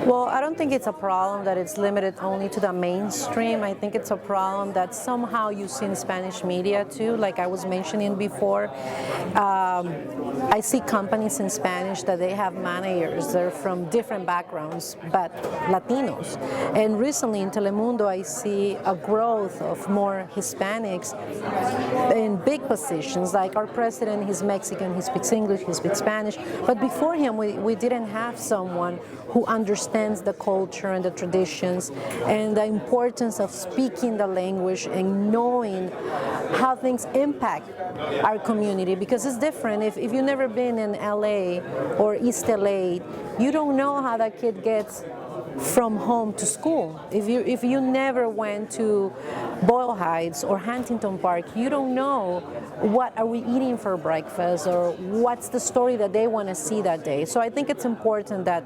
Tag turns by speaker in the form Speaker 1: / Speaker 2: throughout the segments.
Speaker 1: Well, I don't think it's a problem that it's limited only to the mainstream. I think it's a problem that somehow you see in Spanish media too, like I was mentioning before. I see companies in Spanish that they have managers. They're from different backgrounds, but Latinos. And recently in Telemundo, I see a growth of more Hispanics in big positions, like our president, he's Mexican, he speaks English, he speaks Spanish. But before him, we didn't have someone who understands the culture and the traditions and the importance of speaking the language and knowing how things impact our community, because it's different. If you've never been in LA or East LA, you don't know how that kid gets from home to school. If you never went to Boyle Heights or Huntington Park, you don't know what are we eating for breakfast or what's the story that they want to see that day. So I think it's important that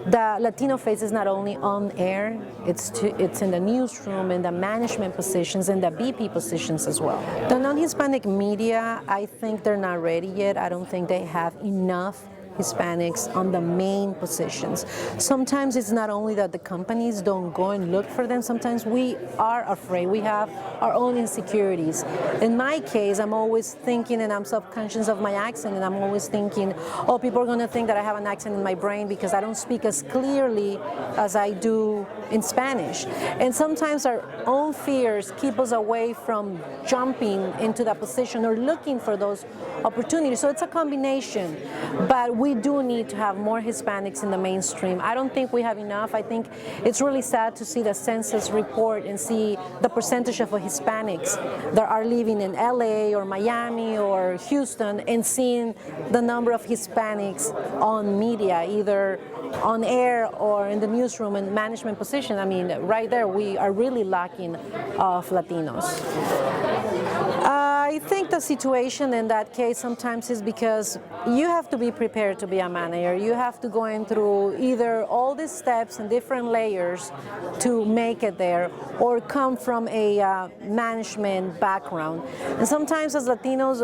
Speaker 1: the Latino face is not only on air, it's in the newsroom, in the management positions, and the BP positions as well. The non-Hispanic media, I think they're not ready yet. I don't think they have enough Hispanics on the main positions. Sometimes it's not only that the companies don't go and look for them, sometimes we are afraid. We have our own insecurities. In my case, I'm always thinking, and I'm subconscious of my accent, and I'm always thinking, oh, people are going to think that I have an accent in my brain because I don't speak as clearly as I do in Spanish. And sometimes our own fears keep us away from jumping into that position or looking for those opportunities. So it's a combination. But we do need to have more Hispanics in the mainstream. I don't think we have enough. I think it's really sad to see the census report and see the percentage of Hispanics that are living in LA or Miami or Houston, and seeing the number of Hispanics on media, either on air or in the newsroom and management position. I mean, right there, we are really lacking of Latinos. I think the situation in that case sometimes is because you have to be prepared to be a manager. You have to go in through either all these steps and different layers to make it there, or come from a management background. And sometimes as Latinos,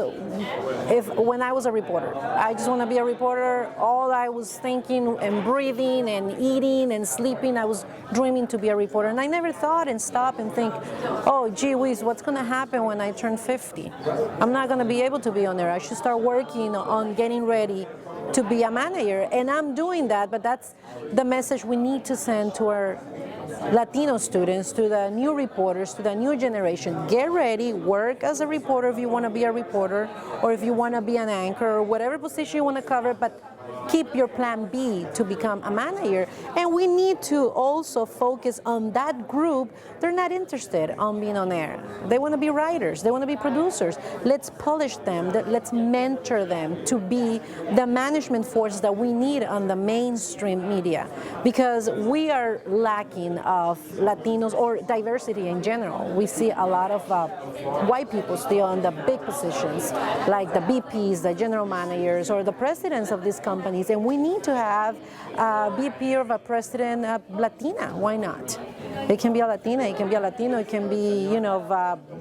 Speaker 1: when I was a reporter, I just want to be a reporter. All I was thinking and breathing and eating and sleeping, I was dreaming to be a reporter. And I never thought and stopped and think, oh, gee whiz, what's going to happen when I turn 50? I'm not going to be able to be on there. I should start working on getting ready to be a manager. And I'm doing that, but that's the message we need to send to our Latino students, to the new reporters, to the new generation. Get ready, work as a reporter if you want to be a reporter, or if you want to be an anchor, or whatever position you want to cover, but keep your plan B to become a manager. And we need to also focus on that group. They're not interested on being on air. They want to be writers. They want to be producers. Let's polish them. Let's mentor them to be the management force that we need on the mainstream media, because we are lacking of Latinos or diversity in general. We see a lot of white people still in the big positions, like the VPs, the general managers, or the presidents of these companies. And we need to have a VP or a president Latina. Why not? It can be a Latina, it can be a Latino, it can be,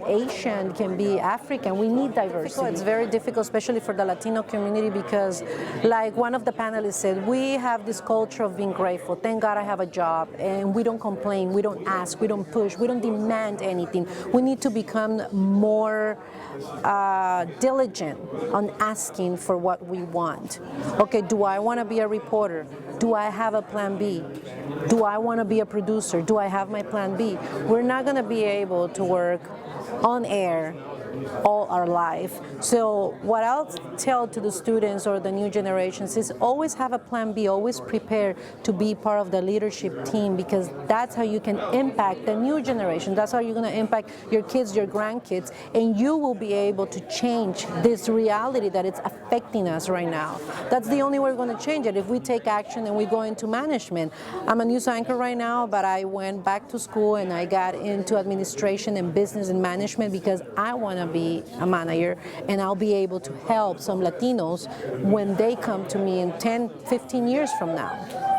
Speaker 1: Asian, it can be African. We need diversity. It's very difficult, especially for the Latino community, because like one of the panelists said, we have this culture of being grateful. Thank God I have a job, and we don't complain, we don't ask, we don't push, we don't demand anything. We need to become more diligent on asking for what we want. Okay, do I want to be a reporter? Do I have a plan B? Do I want to be a producer? Do I have my plan B? We're not going to be able to work on air all our life. So what I'll tell to the students or the new generations is always have a plan B, always prepare to be part of the leadership team, because that's how you can impact the new generation. That's how you're going to impact your kids, your grandkids, and you will be able to change this reality that it's affecting us right now. That's the only way we're going to change it, if we take action and we go into management. I'm a news anchor right now, but I went back to school and I got into administration and business and management because I want to be a manager, and I'll be able to help some Latinos when they come to me in 10, 15 years from now.